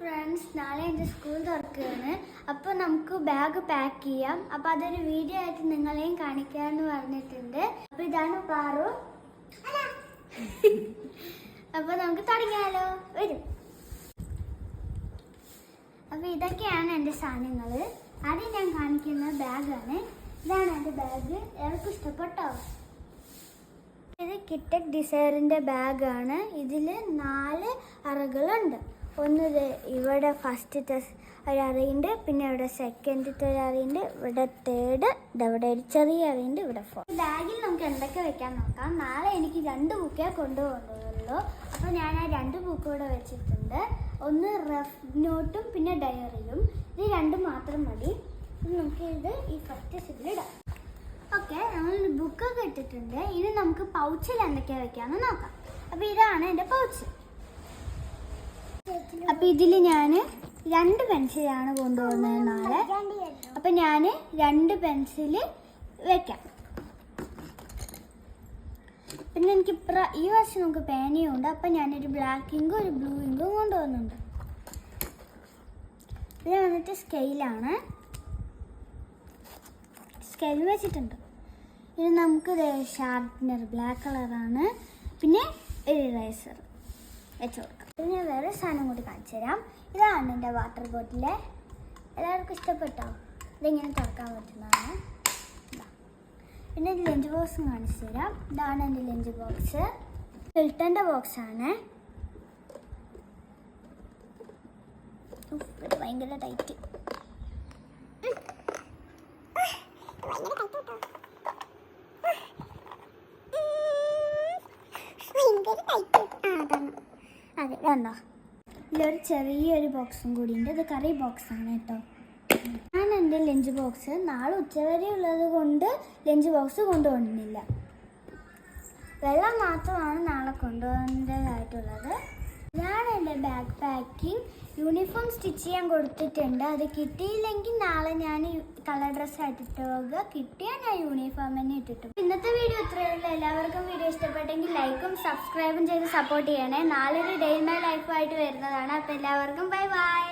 Friends, നാളെ എൻ്റെ school തുറക്കുകയാണ്. അപ്പോൾ നമുക്ക് ബാഗ് പാക്ക് ചെയ്യാം. അപ്പോൾ അതൊരു വീഡിയോ ആയിട്ട് നിങ്ങളെയും കാണിക്കാമെന്ന് പറഞ്ഞിട്ടുണ്ട്. അപ്പോൾ ഇതാണ് പാറു. അപ്പോൾ നമുക്ക് തുടങ്ങിയാലോ. വരും. അപ്പോൾ ഇതൊക്കെയാണ് എൻ്റെ സാധനങ്ങൾ. ആദ്യം ഞാൻ കാണിക്കുന്ന ബാഗാണ്. ഇതാണ് എൻ്റെ ബാഗ്. എല്ലാവർക്കും ഇഷ്ടപ്പെട്ടോ? ഇത് കിറ്റക് ഡിസൈറിൻ്റെ ബാഗാണ്. ഇതിൽ 4 അറകളുണ്ട്. ഒന്ന് ഇവിടെ ഫസ്റ്റത്തെ ഒരറിയുണ്ട്, പിന്നെ ഇവിടെ സെക്കൻഡത്തെ ഒരറിയുണ്ട്, ഇവിടെ തേർഡ്, ഇവിടെ ഒരു ചെറിയ അറിയുണ്ട്, ഇവിടെ 4. ബാഗിൽ നമുക്ക് എന്തൊക്കെ വെക്കാൻ നോക്കാം. നാളെ എനിക്ക് 2 ബുക്കേ കൊണ്ടുപോകുന്നുള്ളൂ. അപ്പോൾ ഞാൻ ആ 2 ബുക്ക് കൂടെ വെച്ചിട്ടുണ്ട്. ഒന്ന് റഫ് നോട്ടും പിന്നെ ഡയറിയും. ഇത് 2 മാത്രം മതി. നമുക്ക് ഈ ഫസ്റ്റ് ഇതിലിടാം. ഓക്കെ, നമ്മൾ ബുക്കൊക്കെ ഇട്ടിട്ടുണ്ട്. ഇനി നമുക്ക് പൗച്ചിൽ എന്തൊക്കെയാണ് വെക്കാമെന്ന് നോക്കാം. അപ്പോൾ ഇതാണ് എൻ്റെ പൗച്ച്. അപ്പോൾ ഇതിൽ ഞാൻ 2 പെൻസിലാണ് കൊണ്ടുപോകുന്നത് നാളെ. അപ്പം ഞാൻ 2 പെൻസിൽ വെക്കാം. പിന്നെ എനിക്ക് ഈ വർഷം നമുക്ക് പേനയും ഉണ്ട്. അപ്പം ഞാനൊരു ബ്ലാക്ക് ഇങ്കും ഒരു ബ്ലൂ ഇങ്കും കൊണ്ടുപോകുന്നുണ്ട്. ഇത് വന്നിട്ട് സ്കെയിലാണ്. സ്കെയിൽ വെച്ചിട്ടുണ്ട്. ഇത് നമുക്ക് ഷാർപ്നർ ബ്ലാക്ക് കളറാണ്. പിന്നെ ഒരു ഇറേസർ വെച്ച് കൊടുക്കാം. ഇത് ഞാൻ വേറെ സാധനം കൂടി കാണിച്ചു തരാം. ഇതാണ് എൻ്റെ വാട്ടർ ബോട്ടിൽ. എല്ലാവർക്കും ഇഷ്ടപ്പെട്ടോ? ഇതിങ്ങനെ തുറക്കാൻ പറ്റുന്നതാണ്. പിന്നെ ലഞ്ച് ബോക്സും കാണിച്ചു തരാം. ഇതാണ് എൻ്റെ ലഞ്ച് ബോക്സ്. ഫിൽട്ടറിൻ്റെ ബോക്സാണ്. ഇത് ഭയങ്കര ടൈറ്റ്. അതെ, വേണ്ടോ? ഇതിലൊരു ചെറിയൊരു ബോക്സും കൂടി ഉണ്ട്. ഇത് കറി ബോക്സാണ് കേട്ടോ. ഞാൻ എൻ്റെ ലഞ്ച് ബോക്സ് നാളെ ഉച്ചവരെ ഉള്ളത് കൊണ്ട് ലഞ്ച് ബോക്സ് കൊണ്ടുപോകുന്നില്ല. വെള്ളം മാത്രമാണ് നാളെ കൊണ്ടുപോകേണ്ടതായിട്ടുള്ളത്. ഞാൻ എൻ്റെ ബാഗ് പാക്കിംഗ് യൂണിഫോം സ്റ്റിച്ച് ചെയ്യാൻ കൊടുത്തിട്ടുണ്ട്. അത് കിട്ടിയില്ലെങ്കിൽ നാളെ ഞാൻ കളർ ഡ്രസ്സ് ആയിട്ടിട്ട് പോകുക. കിട്ടിയാൽ ഞാൻ യൂണിഫോം തന്നെ ഇട്ടിട്ടു. ഇന്നത്തെ വീഡിയോ ഇത്രയേ ഉള്ളൂ. എല്ലാവർക്കും വീഡിയോ ഇഷ്ടപ്പെട്ടെങ്കിൽ ലൈക്കും സബ്സ്ക്രൈബും ചെയ്ത് സപ്പോർട്ട് ചെയ്യണേ. നാളെ ഒരു ഡേ ഇൻ മൈ ലൈഫായിട്ട് വരുന്നതാണ്. അപ്പോൾ എല്ലാവർക്കും ബൈ ബൈ.